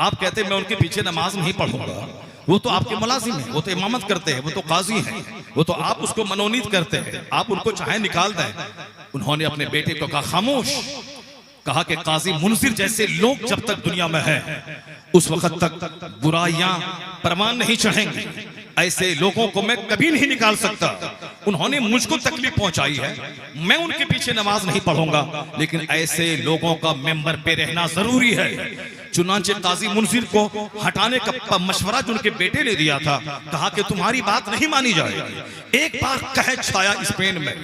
आप कहते मैं उनके पीछे नमाज नहीं पढ़ूंगा, वो तो आपके मुलाजिम हैं, वो तो इमामत करते हैं, वो तो काजी हैं, वो तो आप उसको मनोनीत करते हैं, आप उनको चाहे निकाल दें। उन्होंने अपने बेटे को कहा खामोश, कहा कि काजी मुंसिर जैसे लोग जब तक दुनिया में है उस वक्त तक बुराइयां परवान नहीं चढ़ेंगी, ऐसे लोगों को मैं कभी नहीं निकाल सकता। उन्होंने मुझको तकलीफ पहुंचाई है, मैं उनके पीछे नमाज नहीं पढ़ूंगा, लेकिन ऐसे लोगों का मेंबर पे रहना जरूरी है। चुनांचे काजी मुंसिर को हटाने का मशवरा जो उनके बेटे ने दिया था, कहा कि तुम्हारी बात नहीं मानी जाएगी। एक बार कहत छाया स्पेन में,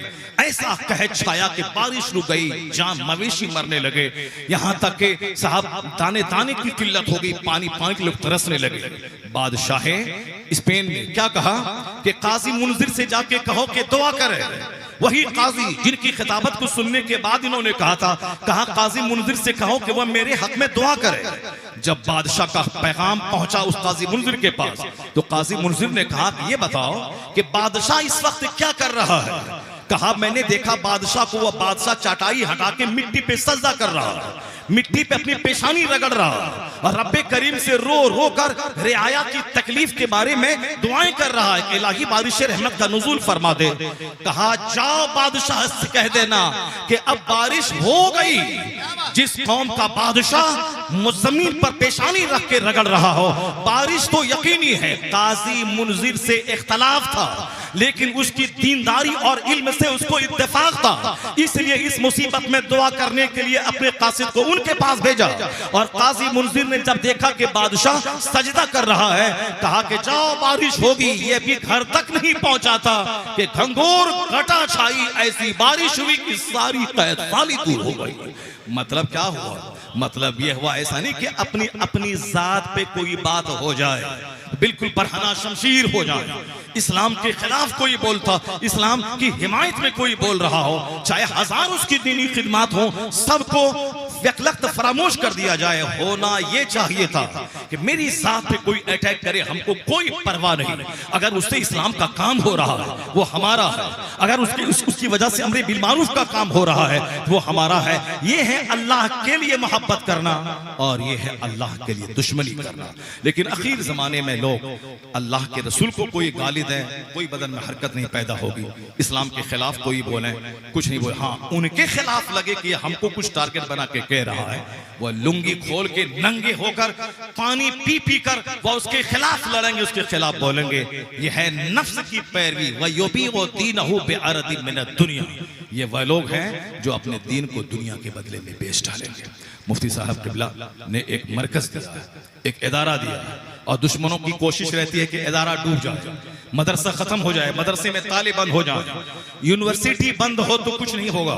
ऐसा कहत छाया कि बारिश रुक गई, जान मवेशी मरने लगे, यहां तक कि साहब दाने दाने की किल्लत हो गई, पानी के लोग तरसने लगे। बादशाह स्पेन ने क्या कहा कि काजी मुंसिर से जाके कहो कि दुआ करे। वही काजी जिनकी खिताबत को सुनने के बाद इन्होंने कहा था, कहा काजी मुंसिर से कहो कि वह मेरे हक में दुआ करे। जब बादशाह का पैगाम पहुंचा उस काजी मुंसिर के पास, तो काजी मुंसिर ने कहा कि ये बताओ कि बादशाह इस वक्त क्या कर रहा है? कहा मैंने देखा बादशाह को, वह बादशाह चटाई हटा के मिट्टी पे सजदा कर रहा है। मिट्टी पे अपनी पेशानी रगड़ रहा और रब्बे करीम से रो रो कर रियाया की तकलीफ के बारे में दुआएं कर रहा है कि इलाही बारिश रहमत का नुज़ूल फरमा दे। कहा जाओ बादशाह से कह देना कि अब बारिश हो गई। जिस कौम का बादशाह जमीन पर पेशानी रख के रगड़ रहा हो, बारिश तो यकीनी है। काजी मुनजिर से इख्तलाफ था, लेकिन उसकी दीनदारी और इल्म से उसको इत्तेफाक था, इसलिए इस मुसीबत में दुआ करने के लिए अपने कासिद को उनके पास भेजा। और काजी मुनजिर ने जब देखा कि बादशाह सजदा कर रहा है, कहा कि जाओ बारिश होगी। ये भी घर तक नहीं पहुंचा था कि घंघोर घटा छाई, ऐसी बारिश हुई कि सारी कैद साली दूर हो गई। मतलब क्या हुआ? मतलब यह हुआ ऐसा नहीं कि अपनी अपनी जात पे कोई बात हो जाए, बिल्कुल बरहना शमशीर हो जाए, इस्लाम के खिलाफ कोई बोलता, इस्लाम की हिमायत में कोई बोल रहा हो, चाहे हजार उसकी दीनी खिदमत हो, सबको व्यक्लक्त फरामोश कर दिया जाए। होना ये चाहिए था कि मेरी जात पे कोई अटैक करे, हमको कोई परवाह नहीं। अगर उससे इस्लाम का काम हो रहा है वो हमारा है, अगर उसकी वजह से अमरे बिल मारूफ का काम हो रहा है वो हमारा है। ये है अल्लाह के लिए मोहब्बत करना और ये है अल्लाह के लिए दुश्मनी करना। लेकिन आखिर जमाने में लोग अल्लाह के रसूल को कोई गाली दें, कोई बदन में हरकत नहीं पैदा होगी। इस्लाम के खिलाफ कोई बोले, कुछ नहीं बोले, हाँ उनके खिलाफ लगे कि हमको कुछ टारगेट बना के कह रहा है, वह लुंगी खोल के नंगे होकर पानी पी पी कर वह उसके खिलाफ लड़ेंगे, उसके खिलाफ बोलेंगे। यह है नफ्स की पैरवी। वह योबी वो दीनहु बिअरदी मिन दुनिया। ये वह लोग हैं जो अपने दीन को दुनिया के बदले में बेच डालेंगे। मुफ्ती साहब किबला ने एक मरकज दिया, एक इदारा दिया, और दुश्मनों की कोशिश रहती है कि इदारा डूब जाए, मदरसा खत्म हो जाए, मदरसे में ताले बंद हो जाए, यूनिवर्सिटी बंद हो तो कुछ नहीं होगा,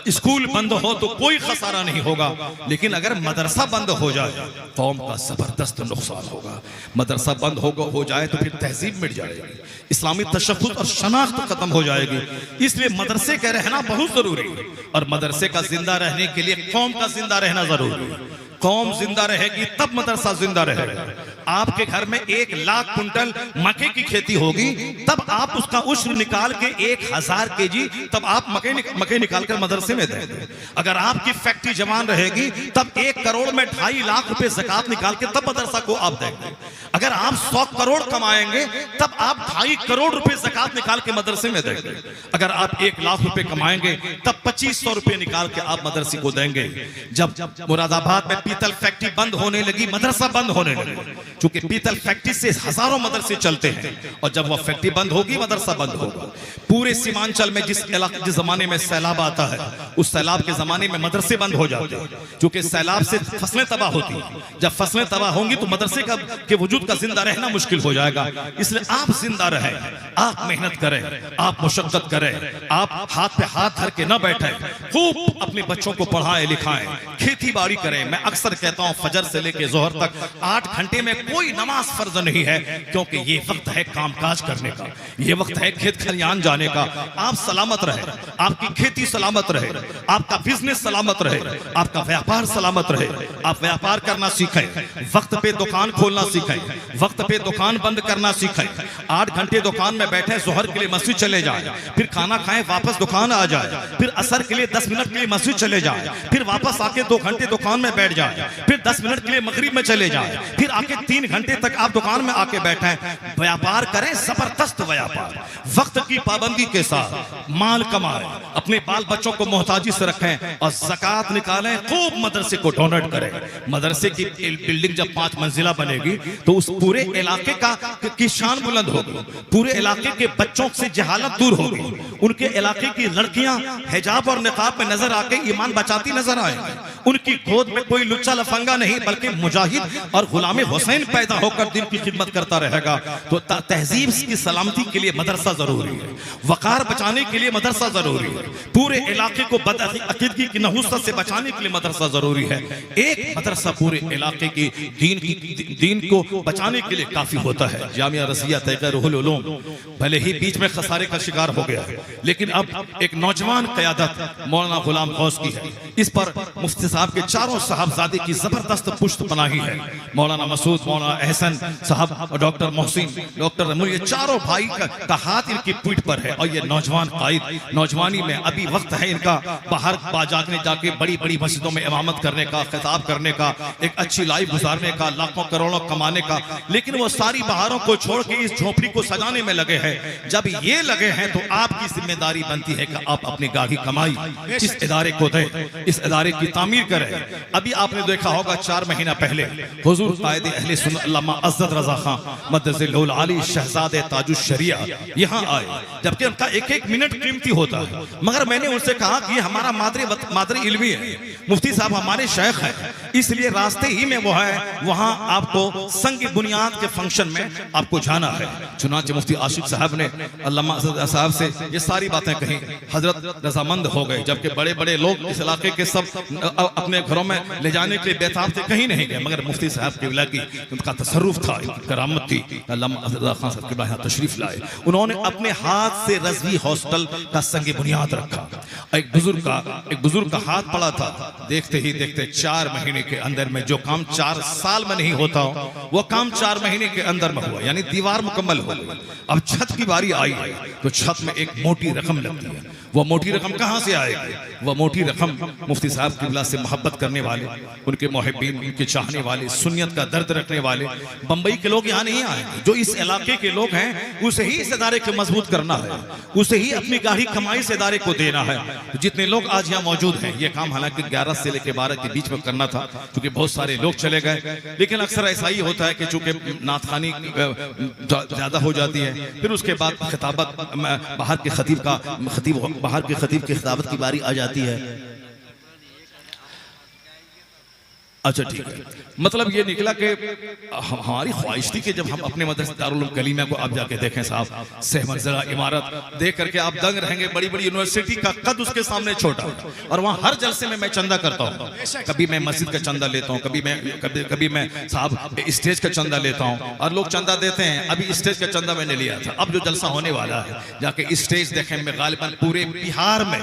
स्कूल बंद हो तो कोई खसारा नहीं होगा। लेकिन अगर मदरसा बंद हो जाए कौम का जबरदस्त नुकसान होगा। मदरसा बंद हो जाए तो फिर तहजीब मिट जाएगी, इस्लामी तशफ़्फ़ुज़ और शनाख्त खत्म हो जाएगी। इसलिए मदरसे का रहना बहुत जरूरी है, और मदरसे का जिंदा रहने के लिए कौम का जिंदा रहना जरूरी है। कौम जिंदा रहेगी तब मदरसा जिंदा रहेगा। आपके घर में 1 लाख कुंटल मक्के की खेती होगी, तब आप उसका उश्र निकाल के 1000 केजी तब आप मक्के निकाल कर मदरसे में देंगे। अगर आपकी फैक्ट्री जवान रहेगी तब 1 करोड़ में 2.5 लाख रुपए ज़कात निकाल के तब मदरसा को आप देंगे। अगर आप 100 करोड़ कमाएंगे तब आप 2.5 करोड़ रुपए ज़कात निकाल के मदरसे में देंगे। अगर आप 1 लाख रुपए कमाएंगे तब 2500 रुपए निकाल के आप मदरसे को देंगे। जब मुरादाबाद में पीतल फैक्ट्री बंद होने लगी, मदरसा बंद होने लगा, क्योंकि पीतल फैक्ट्री से हजारों मदरसे चलते हैं, और जब वह फैक्ट्री बंद होगी मदरसा बंद होगा। पूरे सीमांचल में जिस जमाने में सैलाब आता है, उस सैलाब के जमाने में मदरसे बंद हो जाते हैं, क्योंकि सैलाब से फसलें तबाह होती हैं। जब फसलें तबाह होंगी तो मदरसे के वजूद का जिंदा रहना मुश्किल हो जाएगा। इसलिए आप जिंदा रहें, आप मेहनत करें, आप मुशक्कत करें, आप हाथ पे हाथ धर के न बैठे, खूब अपने बच्चों को पढ़ाएं लिखाएं, खेती बाड़ी करें। मैं अक्सर कहता हूं फजर से लेकर जोहर तक 8 घंटे में कोई नमाज फर्ज नहीं है, क्योंकि ये वक्त है कामकाज करने का, ये वक्त है खेत खलियान जाने का। आप सलामत रहे, आपकी खेती सलामत रहे, आपका बिजनेस सलामत रहे, आपका व्यापार सलामत रहे। आप व्यापार करना सीखें, वक्त पे दुकान खोलना सीखें, वक्त पे दुकान बंद करना सीखें। 8 घंटे दुकान में बैठे, जोहर के लिए मस्जिद चले जाए, फिर खाना खाएं, वापस दुकान आ जाए, फिर असर के लिए 10 मिनट के लिए मस्जिद चले जाए, फिर वापस आके 2 घंटे दुकान में बैठ जाए, फिर 10 मिनट के लिए मगरिब में चले जाए, फिर आके 3 घंटे तक आप दुकान में आके बैठे। व्यापार करें, जबरदस्त व्यापार, वक्त की पाबंदी के साथ माल कमाएं, अपने बाल बच्चों को मोहताजी से रखें और ज़कात निकालें, खूब मदरसे को डोनेट करें। मदरसे की बिल्डिंग जब 5 मंजिला बनेगी तो उस पूरे इलाके की शान बुलंद होगी, पूरे इलाके के बच्चों से जहालत दूर होगी, उनके इलाके की लड़कियां हिजाब और निकाब में नजर आके ईमान बचाती नजर आएंगी, उनकी गोद में कोई लुच्चा लफंगा नहीं बल्कि मुजाहिद और गुलाम हुसैन पैदा होकर दिन की खिदमत करता रहेगा। तो तहजीब की सलामती के लिए मदरसा जरूरी है, वकार बचाने के लिए मदरसा जरूरी है, पूरे इलाके को बदअकीदगी की नहुसत से बचाने के लिए मदरसा जरूरी है। एक मदरसा पूरे इलाके की दीन को बचाने के लिए काफी होता है। जामिया रसिया तैक़रुल उलूम भले ही बीच में खसारे का शिकार हो गया, लेकिन अब एक नौजवान क़यादत मौलाना गुलाम गौस की है। इस पर मुफ्ती साहब के चारों साहबजादे की जबरदस्त पुश्त पनाही है। मौलाना मसूद, मौलाना एहसन साहब और डॉक्टर मोहसिन, डॉक्टर रमूल, ये चारों भाई का हाथ इनकी पीठ पर है। और ये नौजवान कायद, नौजवानी में अभी वक्त है इनका बाहर बाजारने जाके बड़ी बड़ी मस्जिदों में इमामत करने का, खिताब करने का, एक अच्छी लाइफ गुजारने का, लाखों करोड़ों कमाने का। लेकिन वो सारी बहारों को छोड़ के इस झोपड़ी को सजाने में लगे हैं। जब ये लगे हैं तो आपकी जिम्मेदारी बनती है कि आप अपनी गाही कमाई इस इदारे को दें, इस इदारे की तामीर करें। अभी आपने देखा होगा 4 महीना पहले हुजूर कायदे अहले सुन्नत अल्लामा अज़्ज़त रज़ा खां मद्दज़िल्लुल आली शहज़ादे ताजुश शरिया यहाँ आए, जबकि उनका एक एक मिनट कीमती होता है। मगर मैंने उनसे कहा कि हमारा मादरी इल्मी है, मुफ्ती साहब हमारे शेख हैं, इसलिए रास्ते ही में वो है, वहाँ आपको संग बुनियाद के फंक्शन में आपको जाना है। चुनांचे मुफ्ती आशिक साहब ने अल्लामा साहब से ये सारी बातें कही। हजरत रजामंद हो गए, जबकि बड़े बड़े लोग इस इलाके के सब अपने घरों में ले जाने के लिए बेताब थे, कहीं नहीं गए। मगर मुफ्ती साहब के विला की उनका तसर्रुफ था, करामत थी। अल्लामा खान साहब के यहाँ तशरीफ लाए, उन्होंने अपने हाथ से रज़वी हॉस्टल का संग बुनियाद रखा। एक बुजुर्ग का हाथ पड़ा था, देखते ही देखते 4 महीने के अंदर में जो काम 4 साल में नहीं होता हो वो काम 4 महीने के अंदर में हुआ, यानी दीवार मुकम्मल हो गई। अब छत की बारी आई है तो छत में एक मोटी रकम लगती है। वो मोटी रकम कहाँ से आएगी? वो मोटी रकम मुफ्ती साहब किबला से मोहब्बत करने वाले, उनके मुहिब्बीन, उनके चाहने वाले, सुन्नियत का दर्द रखने वाले बंबई के लोग यहाँ नहीं आएंगे। जो इस इलाके के लोग हैं उसे ही इस इदारे को मजबूत करना है, उसे ही अपनी गाढ़ी कमाई इस इदारे को देना है। तो जितने लोग आज यहाँ मौजूद हैं, ये काम हालांकि 11 से लेकर 12 के बीच में करना था, क्योंकि बहुत सारे लोग चले गए। लेकिन अक्सर ऐसा ही होता है कि चूंकि नातखानी ज्यादा हो जाती है, फिर उसके बाद खिताबत बाहर के खतीब की खिताबत की बारी आ जाती है। अच्छा ठीक है, मतलब ये निकला कि हमारी ख्वाहिश थी कि जब हम अपने मदरसे दारुल उलूम कलीमा को आप जाके देखें साहब, 6 मंजिला इमारत देख करके आप दंग रहेंगे। बड़ी बड़ी यूनिवर्सिटी का कद उसके सामने छोटा, और वहाँ हर जलसे में मैं चंदा करता हूँ। कभी मैं मस्जिद का चंदा लेता हूँ, कभी मैं साहब स्टेज का चंदा लेता हूँ, और लोग चंदा देते हैं। अभी स्टेज का चंदा मैंने लिया था। अब जो जलसा होने वाला है, जाके स्टेज देखें में गालिबन पूरे बिहार में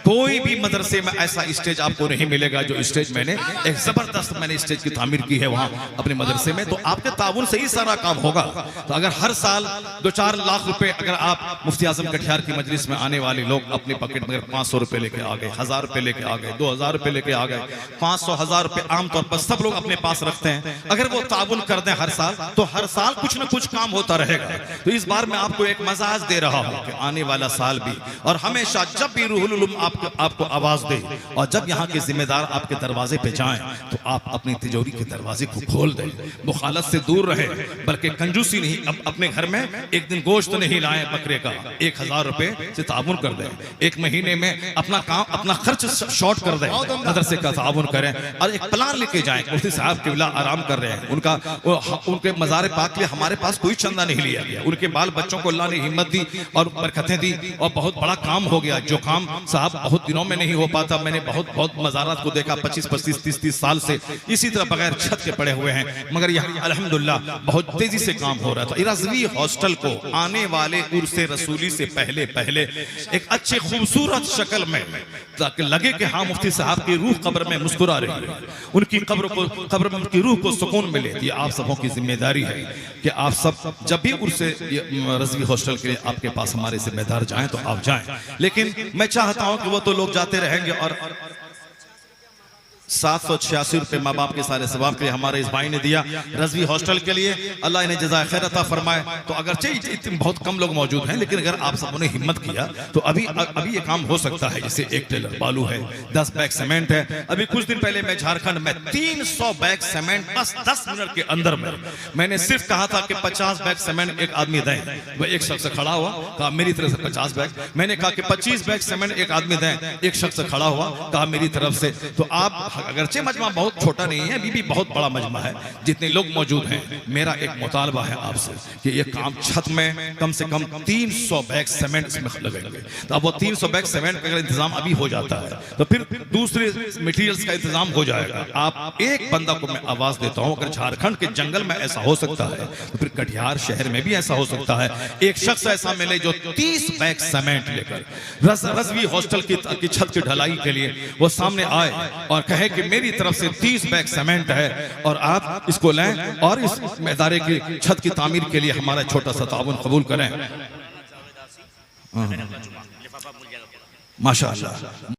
कोई भी मदरसे में ऐसा स्टेज आपको नहीं मिलेगा जो स्टेज मैंने एक जबरदस्त स्टेज की तामीर की है वहाँ अपने मदरसे में। तो आपके ताउन से ही सारा काम होगा। तो अगर हर साल 2-4 लाख रुपए अगर आप मुफ्ती आजम कटिहार की मजलिस में आने वाले लोग अपने पॉकेट में 500 रुपए लेके आ गए, 1000 रुपए लेके आ गए, 2000 रुपए लेके आ गए, 500-1000 रुपए आमतौर पर सब लोग अपने पास रखते हैं। अगर वो ताउन कर दें हर साल, तो हर साल कुछ न कुछ काम होता रहेगा। तो इस बार मैं आपको एक मजाज दे रहा हूँ कि आने वाला साल भी और हमेशा जब भी रूहुल उलूम आपको आवाज दे, और जब यहाँ के जिम्मेदार आपके दरवाजे पे जाएं, तो आप अपनी तिजोरी के दरवाजे को खोल दें। मुखालत से दूर रहे, बल्कि कंजूसी नहीं। अब अपने घर में एक दिन गोश्त नहीं लाए बकरे का, 1000 रुपए से ताउन कर दें। एक महीने में अपना खर्च शॉर्ट कर दें, मदरसे का ताउन करें, और एक प्लान लेके जाएं। मुफ्ती साहब किबला आराम कर रहे हैं, उनके मज़ार पाक के लिए हमारे पास कोई चंदा नहीं लिया गया। उनके बाल बच्चों को अल्लाह ने हिम्मत दी और बरकतें दी, और बहुत बड़ा काम हो गया। जो काम साहब बहुत दिनों में नहीं हो पाता, मैंने बहुत मज़ारात को देखा 25-25, 30-30 साल से इसी तरह बगैर छत के पड़े हुए हैं। मगर यहाँ अल्हम्दुलिल्लाह बहुत तेजी से काम हो रहा था। रज़वी हॉस्टल को आने वाले उर्स रसूली से पहले एक अच्छे खूबसूरत शक्ल में, ताकि लगे कि हाँ मुफ्ती साहब की रूह कब्र में मुस्कुरा रही है, उनकी कब्र में उनकी रूह को सुकून मिले। ये आप सबों की जिम्मेदारी है कि आप सब जब भी उर्स रज़वी हॉस्टल के लिए आपके पास हमारे जिम्मेदार जाएं तो आप जाएं। लेकिन मैं चाहता हूं कि वो तो लोग जाते रहेंगे, और 786 रुपए माँ बाप के सारे सवाब के लिए हमारे इस भाई ने दिया रज़वी हॉस्टल के लिए। अल्लाह इन्हें जज़ाए खैर अता फरमाए। तो अगरचे बहुत कम लोग मौजूद हैं, लेकिन अगर आप सबों ने हिम्मत किया तो अभी ये काम हो सकता है। जैसे 1 टेलर बालू है, 10 बैग सीमेंट है। अभी कुछ दिन पहले मैं झारखंड में 300 बैग सीमेंट बस 10 मिनट के अंदर में, मैंने सिर्फ कहा था कि 50 बैग सीमेंट एक आदमी दें। वह एक शख्स खड़ा हुआ, कहा मेरी तरफ से 50 बैग। मैंने कहा कि 25 बैग सीमेंट एक आदमी दें। एक शख्स खड़ा हुआ, कहा मेरी तरफ से। तो आप अगरचे मजमा बहुत छोटा नहीं है, अभी भी बहुत बड़ा मजमा है, जितने लोग मौजूद हैं। मेरा एक मुतालबा है आपसे कि ये काम छत में कम से कम 300 बैग सीमेंट इसमें लगेंगे। तो अब वो 300 बैग सीमेंट का अगर इंतजाम अभी हो जाता है तो फिर दूसरे मटेरियल्स का इंतजाम हो जाएगा। आप एक बंदा को मैं आवाज देता हूं, अगर झारखंड के जंगल में ऐसा हो सकता है तो फिर कटिहार शहर में भी ऐसा हो सकता है। एक शख्स ऐसा मिले जो 30 बैग सीमेंट लेकर रज़वी हॉस्टल की छत की ढलाई के लिए वो सामने आए और कहे है कि मेरी तरफ से 30 बैग सीमेंट है और आप इसको लें और इस इदारे की छत की तामीर के लिए हमारा छोटा सा ताउन कबूल करें। माशाअल्लाह।